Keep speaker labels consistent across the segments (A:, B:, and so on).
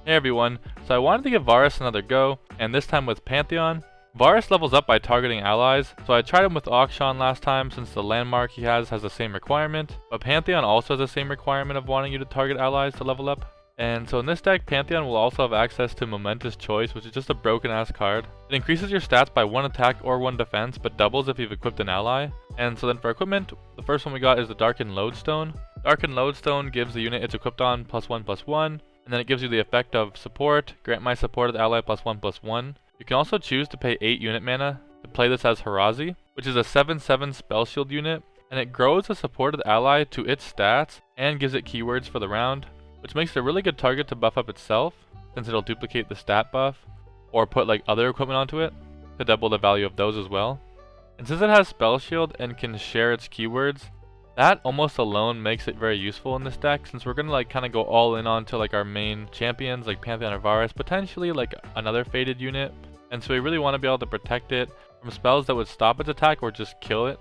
A: Hey everyone, so I wanted to give Varus another go, and this time with Pantheon. Varus levels up by targeting allies, so I tried him with Auction last time since the landmark he has the same requirement, but Pantheon also has the same requirement of wanting you to target allies to level up. And so in this deck, Pantheon will also have access to Momentous Choice, which is just a broken ass card. It increases your stats by 1 attack or 1 defense, but doubles if you've equipped an ally. And so then for equipment, the first one we got is the Darkin Lodestone. Darkin Lodestone gives the unit it's equipped on +1/+1. And then it gives you the effect of support, grant my supported ally +1/+1. You can also choose to pay 8 unit mana to play this as Harazi, which is a 7/7 spell shield unit, and it grows a supported ally to its stats and gives it keywords for the round, which makes it a really good target to buff up itself, since it'll duplicate the stat buff, or put like other equipment onto it to double the value of those as well. And since it has spell shield and can share its keywords, that almost alone makes it very useful in this deck, since we're gonna like kind of go all in onto like our main champions like Pantheon or Varus, potentially like another faded unit, and so we really want to be able to protect it from spells that would stop its attack or just kill it.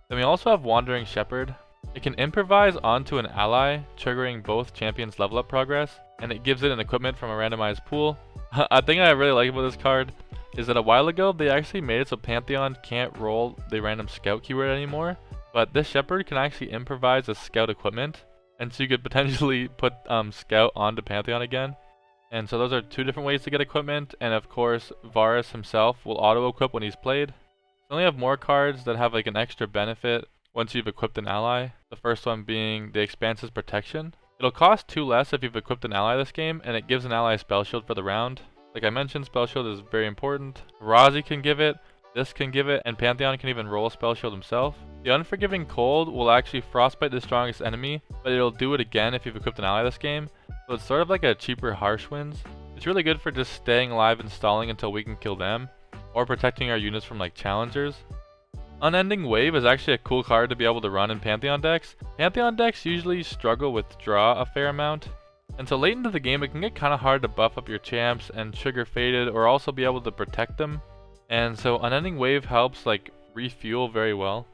A: Then we also have Wandering Shepherd. It can improvise onto an ally, triggering both champions' level up progress, and it gives it an equipment from a randomized pool. A thing I really like about this card is that a while ago they actually made it so Pantheon can't roll the random scout keyword anymore. But this Shepherd can actually improvise a scout equipment, and so you could potentially put scout onto Pantheon again. And so those are 2 different ways to get equipment, and of course Varus himself will auto-equip when he's played. So only have more cards that have like an extra benefit once you've equipped an ally. The first one being the Expanse's Protection. It'll cost 2 less if you've equipped an ally this game, and it gives an ally spell shield for the round. Like I mentioned, spell shield is very important. Harazi can give it, this can give it, and Pantheon can even roll spell shield himself. The Unforgiving Cold will actually frostbite the strongest enemy, but it'll do it again if you've equipped an ally this game, so it's sort of like a cheaper Harsh Winds. It's really good for just staying alive and stalling until we can kill them, or protecting our units from like challengers. Unending Wave is actually a cool card to be able to run in Pantheon decks. Pantheon decks usually struggle with draw a fair amount, and so late into the game it can get kind of hard to buff up your champs and trigger faded or also be able to protect them. And so Unending Wave helps like refuel very well.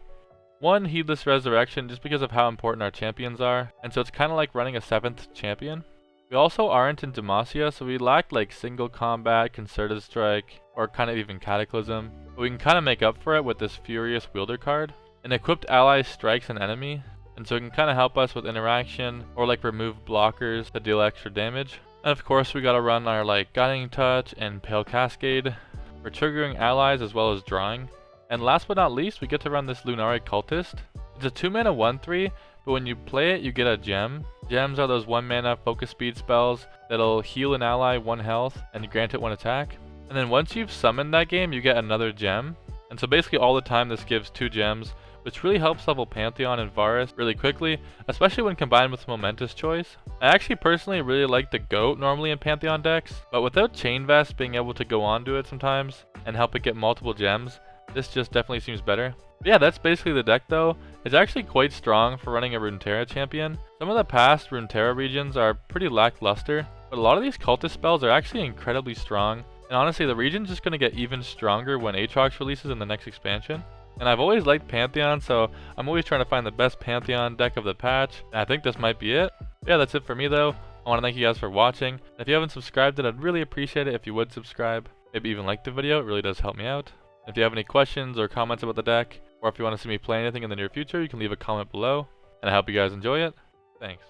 A: 1, Heedless Resurrection, just because of how important our champions are, and so it's kind of like running a 7th champion. We also aren't in Demacia, so we lack like Single Combat, Concerted Strike, or kind of even Cataclysm. But we can kind of make up for it with this Furious Wielder card. An equipped ally strikes an enemy, and so it can kind of help us with interaction, or like remove blockers to deal extra damage. And of course we gotta run our like Guiding Touch and Pale Cascade for triggering allies as well as drawing. And last but not least, we get to run this Lunari Cultist. It's a 2 mana 1/3, but when you play it, you get a gem. Gems are those 1 mana focus speed spells that'll heal an ally 1 health and grant it 1 attack. And then once you've summoned that game, you get another gem. And so basically all the time this gives 2 gems, which really helps level Pantheon and Varus really quickly, especially when combined with Momentous Choice. I actually personally really like the Goat normally in Pantheon decks, but without Chain Vest being able to go onto it sometimes and help it get multiple gems, this just definitely seems better. But yeah, that's basically the deck though. It's actually quite strong for running a Runeterra champion. Some of the past Runeterra regions are pretty lackluster, but a lot of these cultist spells are actually incredibly strong. And honestly, the region's just going to get even stronger when Aatrox releases in the next expansion. And I've always liked Pantheon, so I'm always trying to find the best Pantheon deck of the patch. And I think this might be it. But yeah, that's it for me though. I want to thank you guys for watching. And if you haven't subscribed yet, I'd really appreciate it if you would subscribe. Maybe even like the video, it really does help me out. If you have any questions or comments about the deck, or if you want to see me play anything in the near future, you can leave a comment below. And I hope you guys enjoy it. Thanks.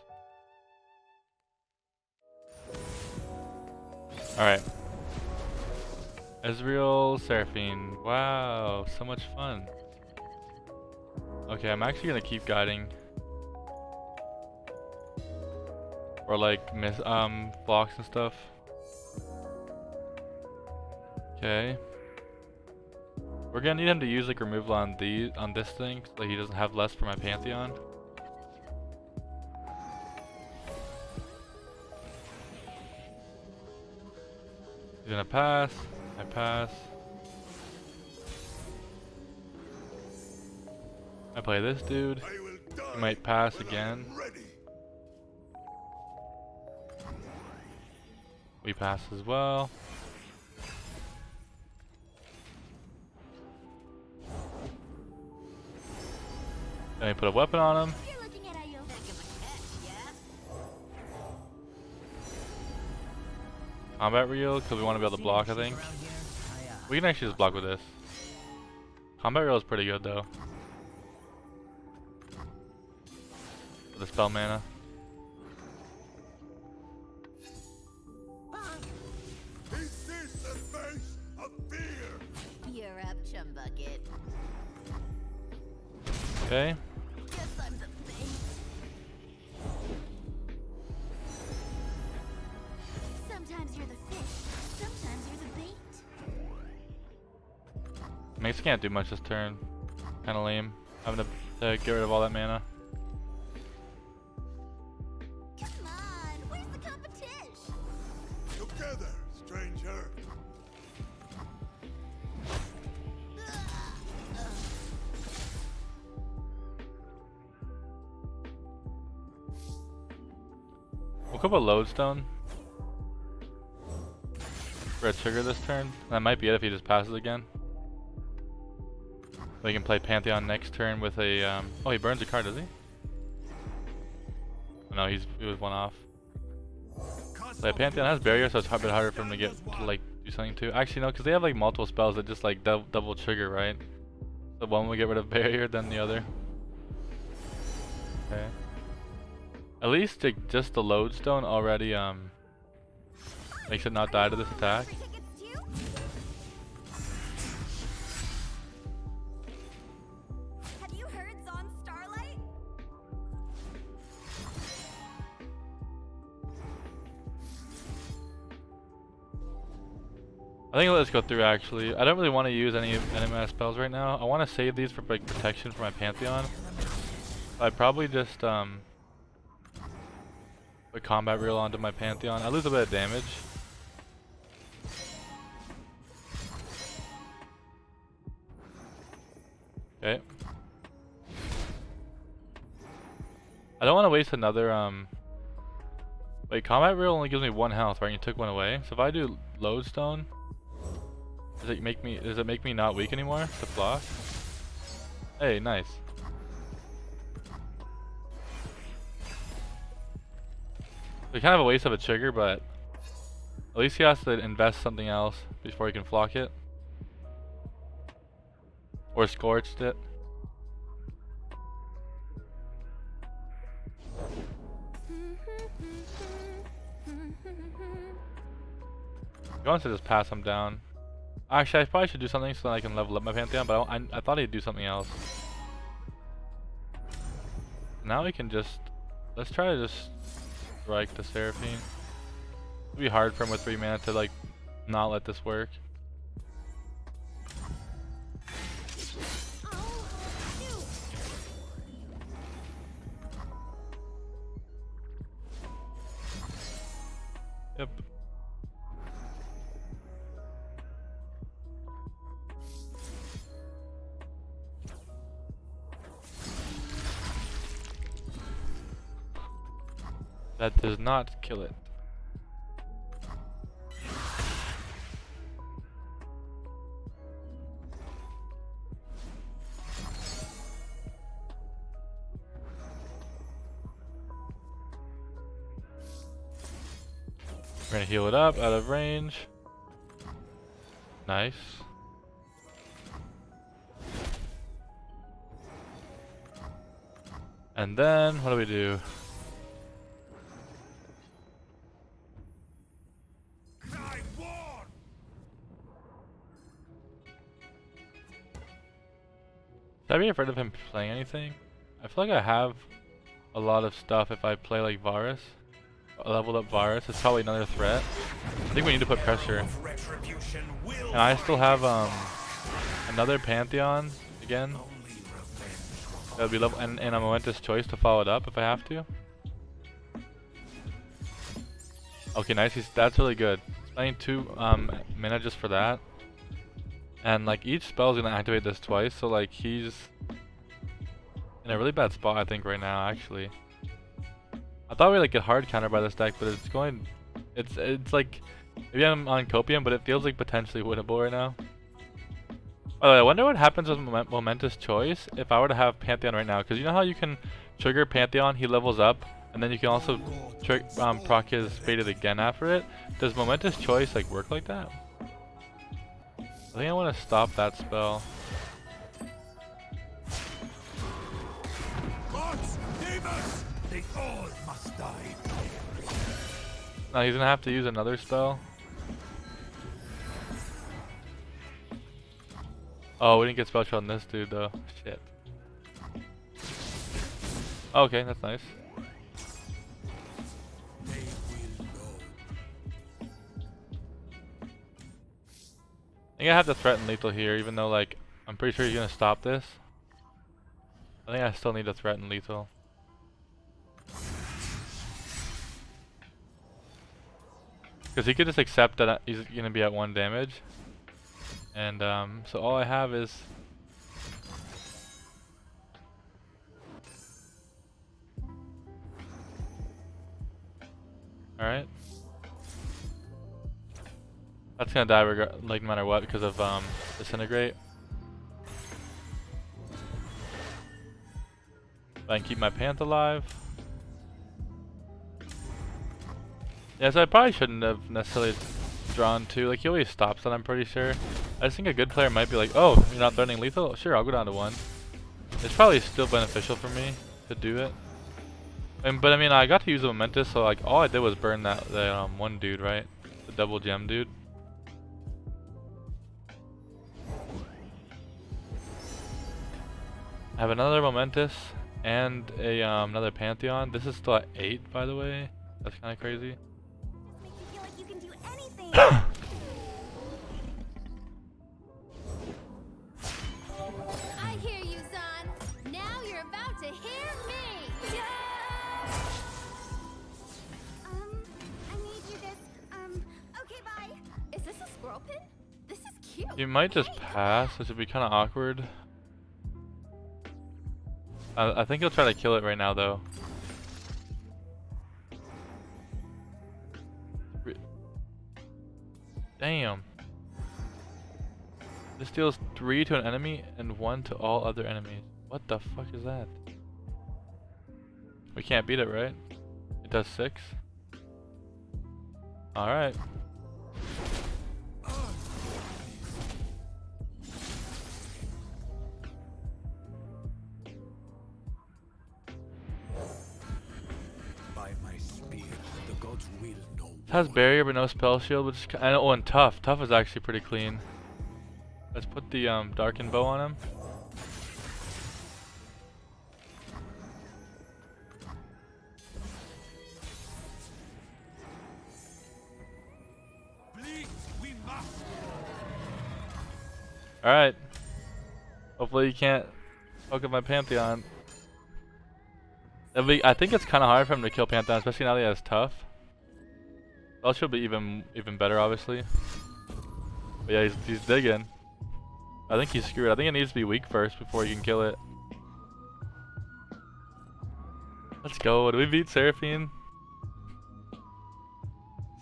A: Alright. Ezreal, Seraphine. Wow, so much fun. Okay, I'm actually gonna keep guiding. Or like miss blocks and stuff. Okay. We're gonna need him to use like removal on this thing so that he doesn't have less for my Pantheon. He's gonna pass. I pass. I play this dude. He might pass again. We pass as well. Then we put a weapon on him. Combat reel, because we want to be able to block, I think. We can actually just block with this. Combat reel is pretty good though. For the spell mana.
B: You're up, chum bucket.
A: Okay.
B: Guess I'm the bait. Sometimes you're the fish, sometimes you're the bait.
A: Mace can't do much this turn. Kinda lame. Having to get rid of all that mana.
B: Come on, where's the competition?
C: Together, stranger.
A: We'll go with Lodestone for a trigger this turn. That might be it if he just passes again. We can play Pantheon next turn with a. Oh, he burns a card, does he? Oh, no, he was one off. So Pantheon has barrier, so it's a bit harder for him to get to like do something too. Actually, no, because they have like multiple spells that just like double trigger, right? So one will get rid of barrier, then the other. Okay. At least just the Lodestone already makes it not die to this attack.
B: Have you heard Zon Starlight?
A: I think let's go through actually. I don't really want to use any mana spells right now. I want to save these for like protection for my Pantheon. I'd probably just put combat reel onto my Pantheon. I lose a bit of damage. Okay. I don't want to waste another wait, combat reel only gives me 1 health, right? You took 1 away. So if I do Lodestone, does it make me not weak anymore to block? Hey, nice. It's kind of a waste of a trigger, but at least he has to invest something else before he can flock it. Or scorched it. He wants to just pass him down. Actually, I probably should do something so that I can level up my Pantheon, but I thought he'd do something else. Now we can just... Let's try to just strike the Seraphine. It'll be hard for him with 3 mana to like not let this work. Yep. That does not kill it. We're gonna heal it up out of range. Nice. And then what do we do? Should I be afraid of him playing anything? I feel like I have a lot of stuff if I play like Varus. A leveled up Varus. It's probably another threat. I think we need to put pressure. And I still have another Pantheon again. That'll be level and a momentous choice to follow it up if I have to. Okay, nice. That's really good. Spending 2 mana just for that. And like each spell is gonna activate this twice, so like he's in a really bad spot I think right now actually. I thought we'd like get hard counter by this deck, but it's going it's like maybe I'm on copium, but it feels like potentially winnable right now. By the way, I wonder what happens with momentous choice if I were to have Pantheon right now, because you know how you can trigger Pantheon, he levels up, And then you can also proc his Faded again after it. Does Momentous Choice like work like that? I think I want to stop that spell.
C: Gods, demons, they all must die.
A: No, he's gonna have to use another spell. Oh, we didn't get spell shot on this dude though. Shit. Okay, that's nice.
C: They will know.
A: I think I have to threaten lethal here, even though like I'm pretty sure he's gonna stop this. I think I still need to threaten lethal. Because he could just accept that he's gonna be at 1 damage. And so all I have is alright. That's gonna die like no matter what because of disintegrate. I can keep my Panth alive. Yeah, so I probably shouldn't have necessarily drawn 2. Like he always stops that, I'm pretty sure. I just think a good player might be like, oh, you're not threatening lethal? Sure, I'll go down to 1. It's probably still beneficial for me to do it. But I mean, I got to use a Momentous, so like all I did was burn that one dude, right? The double gem dude. I have another Momentous and a another Pantheon. This is still at 8, by the way. That's kind of crazy.
B: Make you feel like you can do anything. I hear you, son. Now you're about to hear me. Yeah. I need you this. Okay, bye. Is this a squirrel pin? This is cute.
A: You might just pass, which would be kind of awkward. I think he'll try to kill it right now, though. Damn. This deals 3 to an enemy and 1 to all other enemies. What the fuck is that? We can't beat it, right? It does 6. Alright.
C: By my spear, the gods will know.
A: It has barrier but no spell shield, which is oh, and tough. Tough is actually pretty clean. Let's put the Darkin bow on him.
C: Bleed, we must.
A: Alright. Hopefully you can't fuck up my Pantheon. I think it's kind of hard for him to kill Pantheon, especially now that he has tough. That should be even better, obviously. But yeah, he's digging. I think he's screwed. I think it needs to be weak first before he can kill it. Let's go. Do we beat Seraphine?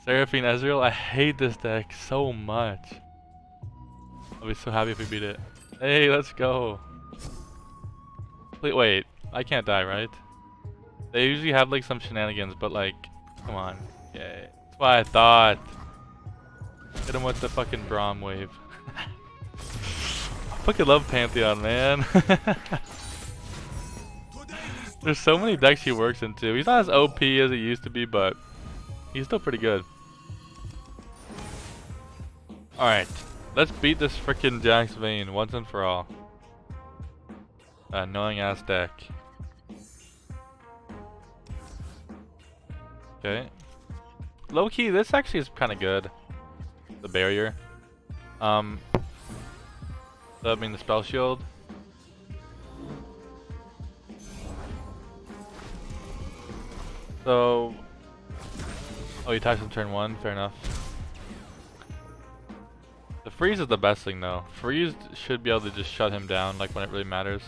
A: Seraphine Ezreal? I hate this deck so much. I'll be so happy if we beat it. Hey, let's go. Wait, I can't die, right? They usually have like some shenanigans, but like, come on. Yeah, that's what I thought. Hit him with the fucking Braum wave. I fucking love Pantheon, man. There's so many decks he works into. He's not as OP as he used to be, but he's still pretty good. Alright, let's beat this freaking Jax Vayne once and for all. Annoying ass deck. Okay. Low key, this actually is kind of good. The barrier. I mean the spell shield. So, oh, he attacks on turn 1. Fair enough. The freeze is the best thing though. Freeze should be able to just shut him down, like when it really matters.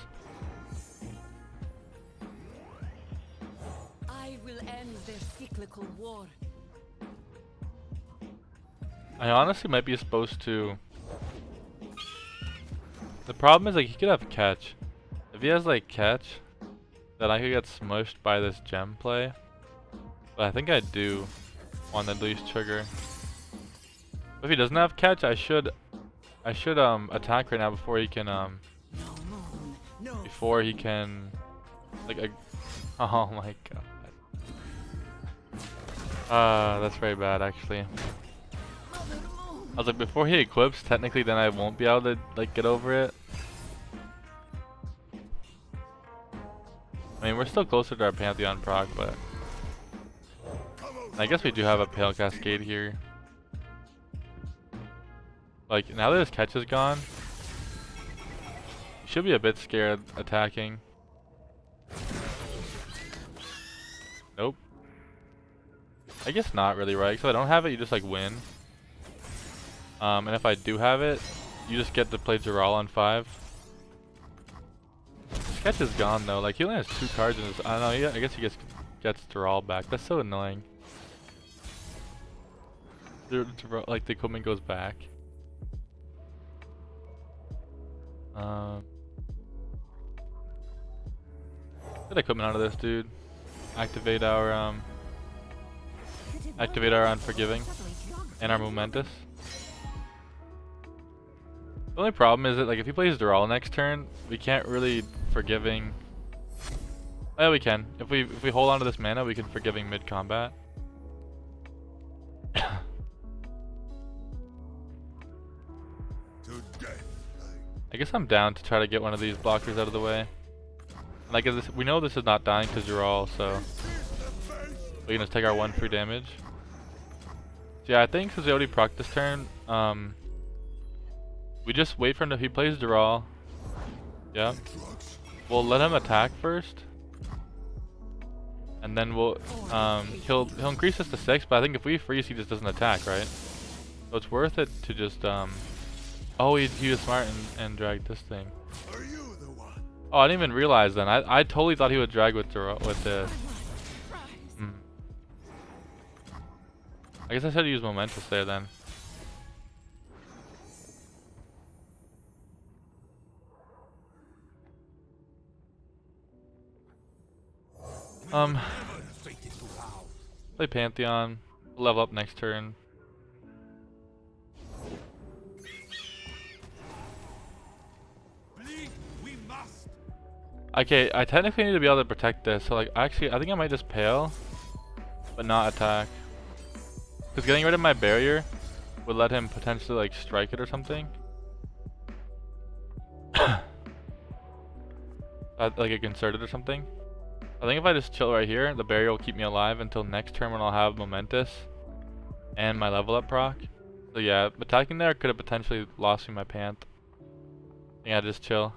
D: I will end their cyclical war.
A: I honestly might be supposed to. The problem is like he could have catch. If he has like catch, then I could get smushed by this gem play. But I think I do want the leash trigger. If he doesn't have catch, I should attack right now before he can like oh my god. That's very bad actually. I was like, before he equips, technically then I won't be able to like get over it. I mean, we're still closer to our Pantheon proc, but I guess we do have a Pale Cascade here. Like, now that his catch is gone, he should be a bit scared attacking. Nope. I guess not really, right? So I don't have it, you just like win. And if I do have it, you just get to play Ezreal on 5. His catch is gone though. Like, he only has 2 cards in his. I don't know. I guess he gets Ezreal back. That's so annoying. Like the equipment goes back. Get equipment out of this, dude. Activate our Unforgiving and our Momentous. The only problem is that, like, if he plays Ezreal next turn, we can't really Forgiving. Oh, yeah, we can. If we hold on to this mana, we can Forgiving mid combat. I guess I'm down to try to get one of these blockers out of the way. Like, we know this is not dying because you're all, so we can just take our 1 free damage. So yeah, I think because we already proc this turn, we just wait for him to, if he plays draw. Yeah. We'll let him attack first. And then we'll he'll increase us to 6, but I think if we freeze he just doesn't attack, right? So it's worth it to just oh, he was smart and dragged this thing. Oh, I didn't even realize then. I totally thought he would drag with this. I guess I should use Momentous there then. Play Pantheon, level up next turn. Okay, I technically need to be able to protect this, so like actually I think I might just Pale, but not attack. Because getting rid of my barrier would let him potentially like strike it or something. Like a concerted or something. I think if I just chill right here, the barrier will keep me alive until next turn when I'll have Momentous and my level up proc. So yeah, attacking there could have potentially lost me my Panth. Yeah, just chill.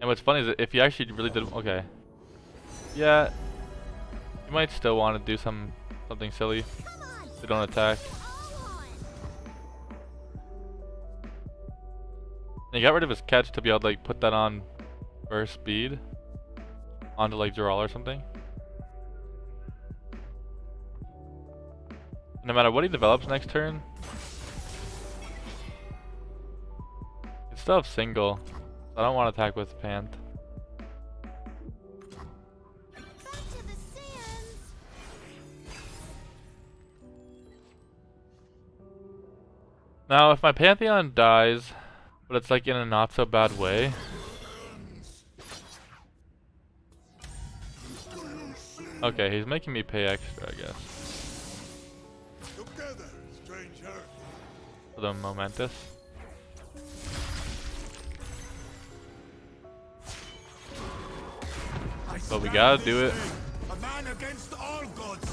A: And what's funny is that if you actually really did, okay, yeah, you might still want to do something silly. They don't attack. And he got rid of his catch to be able to like put that on burst speed onto like Ezreal or something. No matter what he develops next turn, he still have single. I don't want to attack with Panth. Now, if my Pantheon dies, but it's like in a not so bad way, okay, he's making me pay extra, I guess. For the Momentous. But we gotta do it.
C: A man against all gods.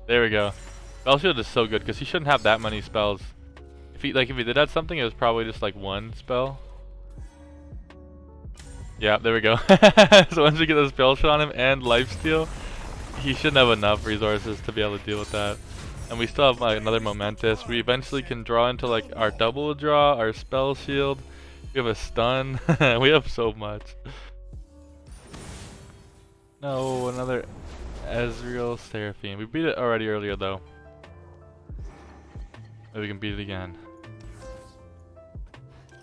A: There we go. Spell shield is so good because he shouldn't have that many spells. If he did have something, it was probably just like 1 spell. Yeah, there we go. So once we get the spell shot on him and lifesteal, he shouldn't have enough resources to be able to deal with that. And we still have like another Momentous. We eventually can draw into like our double draw, our spell shield. We have a stun. We have so much. No, another Ezreal Seraphine. We beat it already earlier though. Maybe we can beat it again.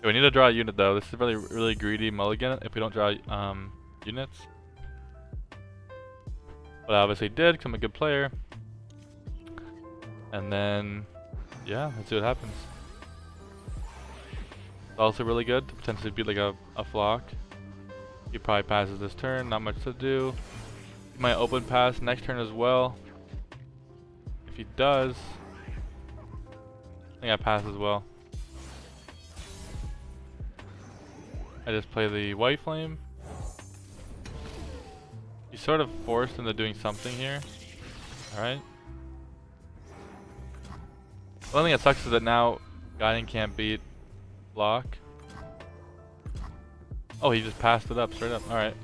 A: Okay, we need to draw a unit though. This is really really greedy mulligan if we don't draw units. But I obviously did because I'm a good player. And then, yeah, let's see what happens. It's also really good to potentially be like a flock. He probably passes this turn, not much to do. He might open pass next turn as well. If he does, I think I pass as well. I just play the white flame. He's sort of forced into doing something here. Alright. The only thing that sucks is that now Guiding can't beat block. Oh, he just passed it up straight up. Alright.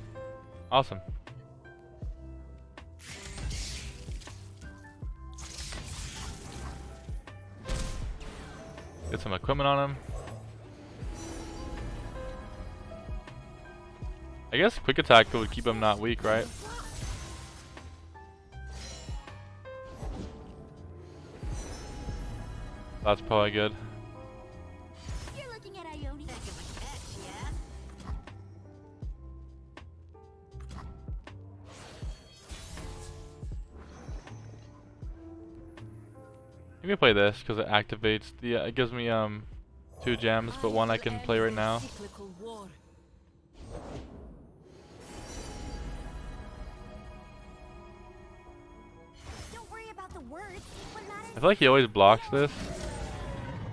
A: Awesome. Get some equipment on him. I guess quick attack would keep him not weak, right? That's probably good.
B: You're looking at Ione. Heck of a catch, yeah?
A: Let me play this because it activates the. It gives me 2 gems, but one I can play right now.
D: Cyclical war.
B: Don't worry about the words. What matters
A: I feel like he always blocks this.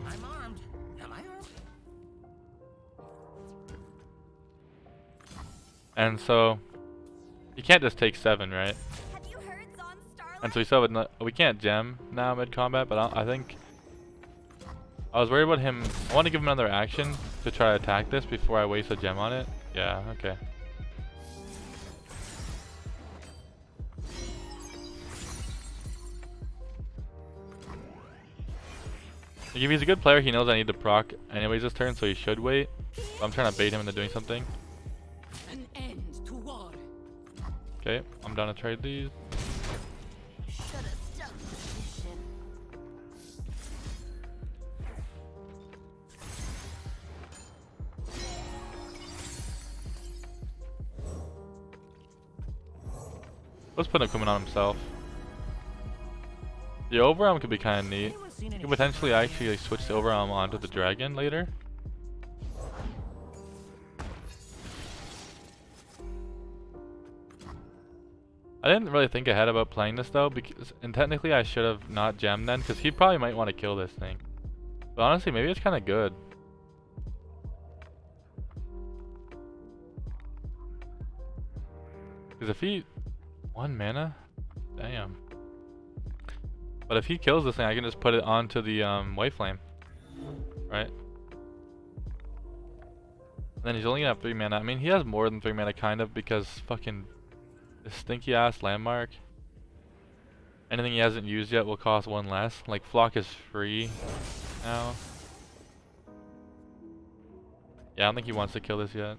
C: I'm armed. Am I armed?
A: And so you can't just take 7, right?
B: Have you heard Zon Starlight?
A: And so we still would not, we can't gem now mid combat, but I think I was worried about him. I want to give him another action to try to attack this before I waste a gem on it. Yeah, okay. Like if he's a good player, he knows I need to proc anyways this turn, so he should wait. But I'm trying to bait him into doing something.
D: An end to war.
A: Okay, I'm down to trade these.
B: Should've stuck to this ship.
A: Let's put equipment on himself. The overarm could be kind of neat.
D: Anyone seen
A: You
D: any
A: could potentially actually like, switch the overarm onto the dragon later. I didn't really think ahead about playing this though, because and technically I should have not gemmed then, because he probably might want to kill this thing. But honestly, maybe it's kind of good. Because if he 1 mana, damn. But if he kills this thing, I can just put it onto the white flame, right? And then he's only gonna have 3 mana. I mean, he has more than 3 mana, kind of, because fucking this stinky ass landmark. Anything he hasn't used yet will cost 1 less. Like flock is free now. Yeah, I don't think he wants to kill this yet.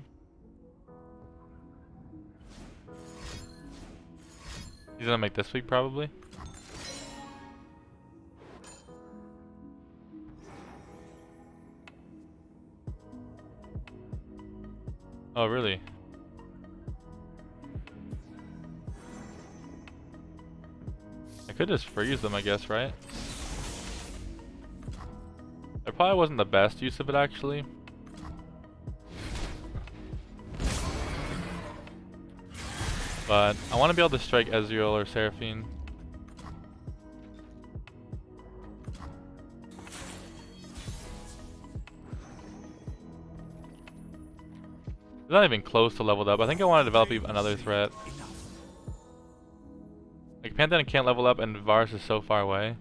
A: He's gonna make this week probably. Oh, really? I could just freeze them, I guess, right? It probably wasn't the best use of it, actually. But I want to be able to strike Ezreal or Seraphine. It's not even close to leveled up. I think I want to develop another threat. Like Pantheon can't level up and Varus is so far away.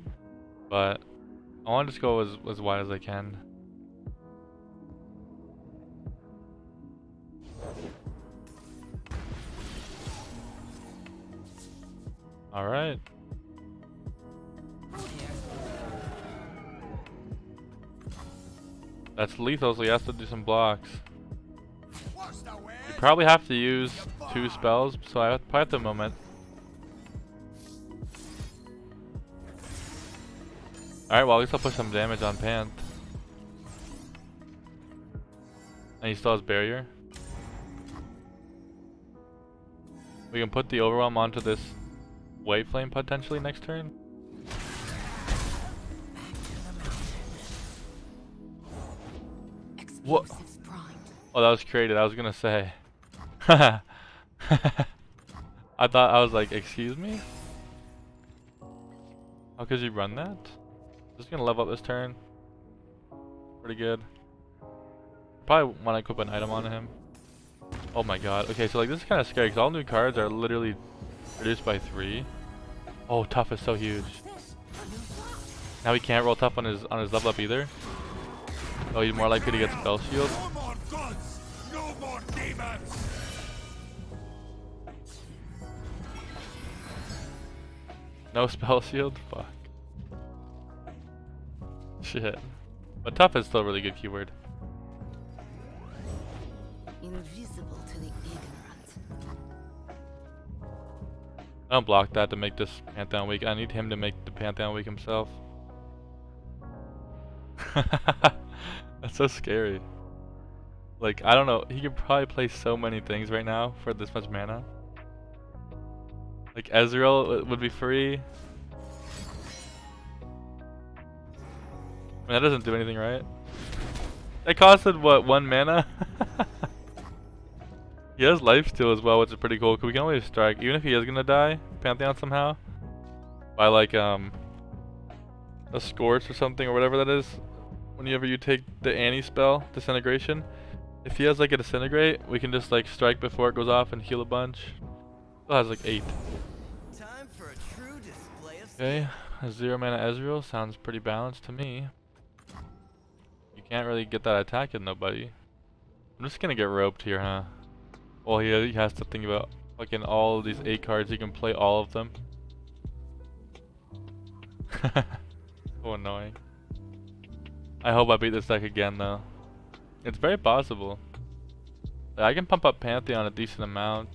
A: But I want to just go as wide as I can. Alright. That's lethal, so he has to do some blocks. You probably have to use 2 spells, so I probably have to moment. Alright, well at least I'll put some damage on Panth. And he still has barrier. We can put the overwhelm onto this white flame potentially next turn. What?
D: Explosives primed.
A: Oh, that was created. I was gonna say. I thought, I was like, excuse me? How could you run that? Just gonna level up this turn. Pretty good. Probably want to equip an item on him. Oh my god. Okay, so like this is kind of scary because all new cards are literally reduced by 3. Oh, tough is so huge. Now he can't roll tough on his level up either. Oh, he's more likely to get spell shield.
C: No more gods, no more demons.
A: No spell shield? Fuck. Shit. But tough is still a really good keyword.
D: Invisible to the ignorant.
A: I don't block that to make this Pantheon weak. I need him to make the Pantheon weak himself. That's so scary. Like, I don't know. He could probably play so many things right now for this much mana. Like, Ezreal would be free. I mean, that doesn't do anything, right? It costed, what, 1 mana? He has lifesteal as well, which is pretty cool. 'Cause we can always strike, even if he is gonna die, Pantheon somehow, by like a Scorch or something or whatever that is. Whenever you take the Annie spell, Disintegration, if he has like a Disintegrate, we can just like strike before it goes off and heal a bunch. Still has like 8.
E: Time for a true display of
A: Okay, a 0 mana Ezreal sounds pretty balanced to me. You can't really get that attack in nobody. I'm just gonna get roped here, huh? Well, he has to think about fucking all of these 8 cards. He can play all of them. So annoying. I hope I beat this deck again, though. It's very possible. I can pump up Pantheon a decent amount.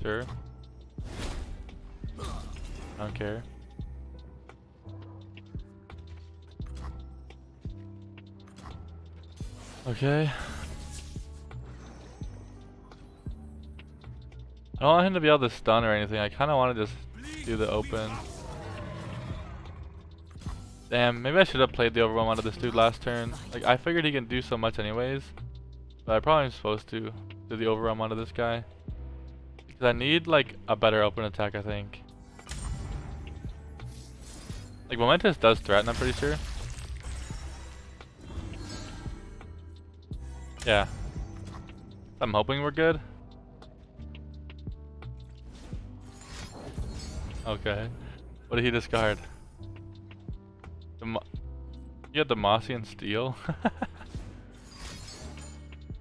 A: Sure. I don't care. Okay. I don't want him to be able to stun or anything. I kind of want to just do the open. Damn, maybe I should have played the overwhelm onto this dude last turn. Like, I figured he can do so much anyways. But I probably am supposed to do the overwhelm onto this guy. Because I need, like, a better open attack, I think. Like, Momentous does threaten, I'm pretty sure. Yeah. I'm hoping we're good. Okay. What did he discard? You had the Mossy and Steel?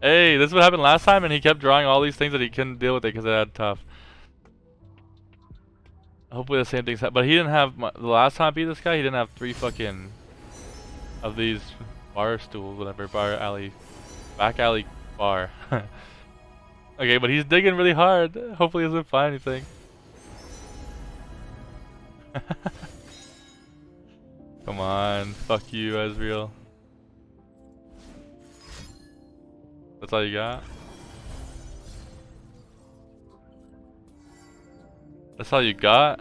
A: Hey, this is what happened last time and he kept drawing all these things that he couldn't deal with it because it had tough. Hopefully the same thing's happened. But he didn't have, the last time I beat this guy, he didn't have 3 fucking of these bar stools, whatever, bar alley. Back alley bar. Okay, but he's digging really hard. Hopefully he doesn't find anything. Come on. Fuck you, Ezreal. That's all you got? That's all you got?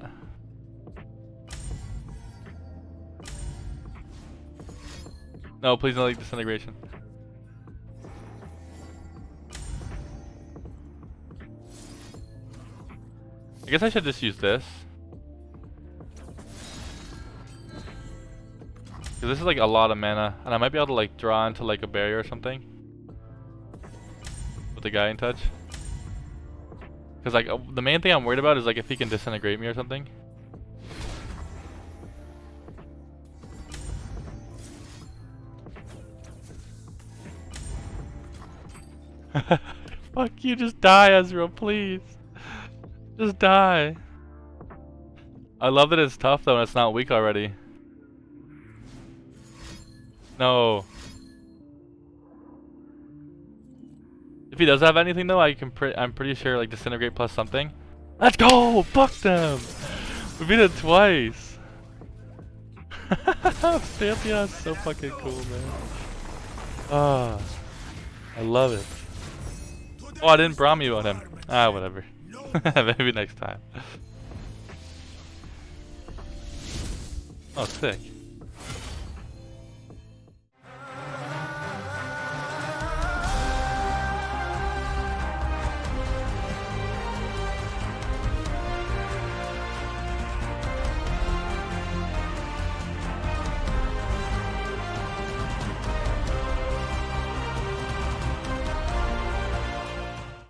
A: No, please don't like Disintegration. I guess I should just use this. Because this is like a lot of mana, and I might be able to like draw into like a barrier or something. With the guy in touch. Because like the main thing I'm worried about is like if he can disintegrate me or something. Fuck you, just die, Ezreal, please. Just die. I love that it's tough though and it's not weak already. No. If he does have anything though, I'm pretty sure like Disintegrate plus something. Let's go! Fuck them! We beat it twice. Pantheon's so fucking cool, man. Ah, I love it. Oh, I didn't Brahmi on him. Ah, whatever. Maybe next time. Oh, sick.